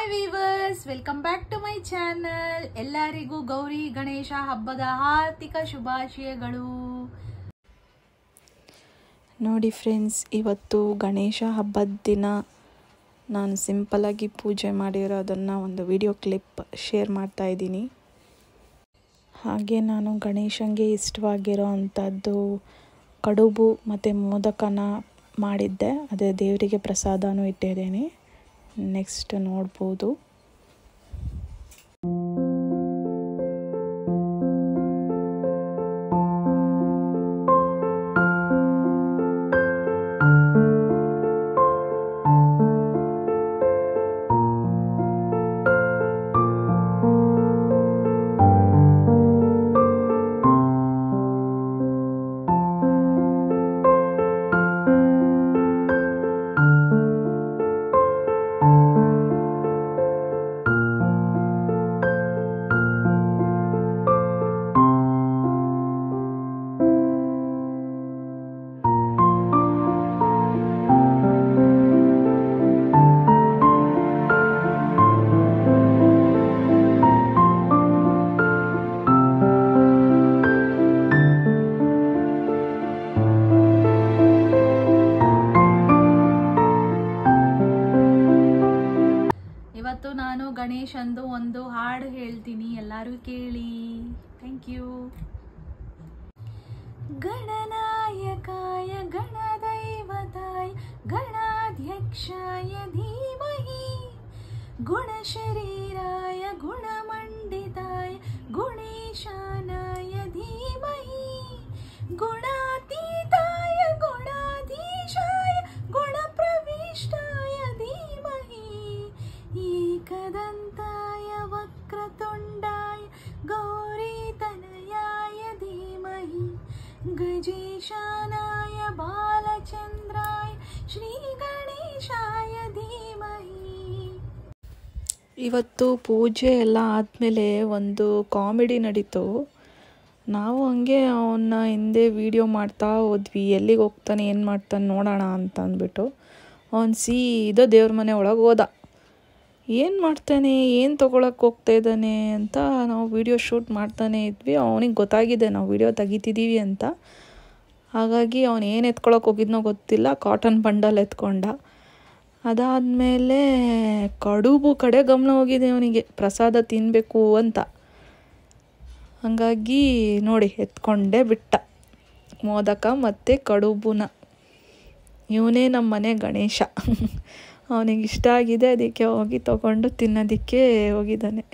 Hi viewers, welcome back to my channel. ಎಲ್ಲರಿಗೂ ಗೌರಿ ಗಣೇಶ ಹಬ್ಬದ ಹಾರ್ದಿಕ ಶುಭಾಶಯಗಳು. ನೋಡಿ ಫ್ರೆಂಡ್ಸ್, ಇವತ್ತು ಗಣೇಶ ಹಬ್ಬದ ದಿನ ನಾನು ಸಿಂಪಲಾಗಿ ಪೂಜೆ ಮಾಡಿರೋದನ್ನು ಒಂದು ವಿಡಿಯೋ ಕ್ಲಿಪ್ ಶೇರ್ ಮಾಡ್ತಾ ಇದ್ದೀನಿ. ಹಾಗೆ ನಾನು ಗಣೇಶನಿಗೆ ಇಷ್ಟವಾಗಿರೋ ಅಂಥದ್ದು ಕಡುಬು ಮತ್ತು ಮೋದಕನ ಮಾಡಿದ್ದೆ. ಅದೇ ದೇವರಿಗೆ ಪ್ರಸಾದನೂ ಇಟ್ಟಿದ್ದೀನಿ. ನೆಕ್ಸ್ಟ್ ನೋಡ್ಬೋದು. ಇವತ್ತು ನಾನು ಗಣೇಶಂದು ಒಂದು ಹಾಡು ಹೇಳ್ತೀನಿ, ಎಲ್ಲರೂ ಕೇಳಿ. Thank you. ಗಣನಾಯಕಾಯ ಗಣದೈವತಾಯ ಗಣಾಧ್ಯಕ್ಷಾಯ ಧೀಮಹಿ ಗುಣಶರೀರಾಯ ಗುಣಮಂಡಿತಾಯ ಗುಣೇಶಾನಾಯ ಧೀಮಹಿ ಗುಣಾತೀತಾಯ ಗುಣಾಧೀಶಾಯ ಗುಣಪ್ರವಿಷ್ಟಾಯ ಧೀಮಹಿ ಏಕದಂತಾಯ ವಕ್ರತುಂಡಾಯ ಗೌರೀತನಯಾಯ ಧೀಮಹಿ ಗಜೇಶಾನಾಯ ಬಾಲಚಂದ್ರಾಯ ಶ್ರೀ ಗಣೇಶಾಯ ಧೀಮಹಿ. ಇವತ್ತು ಪೂಜೆ ಎಲ್ಲ ಆದಮೇಲೆ ಒಂದು ಕಾಮಿಡಿ ನಡೀತು. ನಾವು ಹಂಗೆ ಅವನ್ನ ಹಿಂದೆ ವಿಡಿಯೋ ಮಾಡ್ತಾ ಹೋದ್ವಿ. ಎಲ್ಲಿಗೆ ಹೋಗ್ತಾನೆ, ಏನು ಮಾಡ್ತಾನೆ ನೋಡೋಣ ಅಂತ ಅಂದ್ಬಿಟ್ಟು ಅವನು ಸೀದಾ ದೇವ್ರ ಮನೆ ಒಳಗೆ ಹೋದ. ಏನು ಮಾಡ್ತಾನೆ, ಏನು ತೊಗೊಳಕ್ಕೆ ಹೋಗ್ತಾ ಇದ್ದಾನೆ ಅಂತ ನಾವು ವಿಡಿಯೋ ಶೂಟ್ ಮಾಡ್ತಾನೆ ಇದ್ವಿ. ಅವನಿಗೆ ಗೊತ್ತಾಗಿದೆ ನಾವು ವಿಡಿಯೋ ತೆಗಿತಿದ್ದೀವಿ ಅಂತ. ಹಾಗಾಗಿ ಅವನು ಏನು ಎತ್ಕೊಳಕ್ಕೆ ಹೋಗಿದ್ನೋ ಗೊತ್ತಿಲ್ಲ, ಕಾಟನ್ ಬಂಡಲ್ ಎತ್ಕೊಂಡ. ಅದಾದಮೇಲೆ ಕಡುಬು ಕಡೆ ಗಮನ ಹೋಗಿದೆ ಅವನಿಗೆ, ಪ್ರಸಾದ ತಿನ್ನಬೇಕು ಅಂತ. ಹಾಗಾಗಿ ನೋಡಿ ಎತ್ಕೊಂಡೇ ಬಿಟ್ಟ ಮೋದಕ ಮತ್ತು ಕಡುಬುನ. ಇವನೇ ನಮ್ಮ ಮನೆ ಗಣೇಶ. ಅವನಿಗೆ ಇಷ್ಟ ಆಗಿದೆ, ಅದಕ್ಕೆ ಹೋಗಿ ತೊಗೊಂಡು ತಿನ್ನೋದಕ್ಕೆ ಹೋಗಿದ್ದಾನೆ.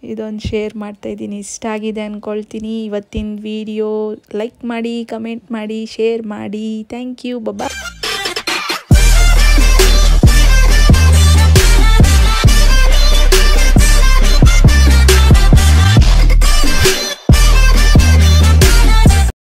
ಇದೊಂದು ಶೇರ್ ಮಾಡ್ತಾಯಿದ್ದೀನಿ. ಇಷ್ಟ ಆಗಿದೆ ಅಂದ್ಕೊಳ್ತೀನಿ. ಇವತ್ತಿನ ವಿಡಿಯೋ ಲೈಕ್ ಮಾಡಿ, ಕಮೆಂಟ್ ಮಾಡಿ, ಶೇರ್ ಮಾಡಿ. Thank you. ಬಾಯ್.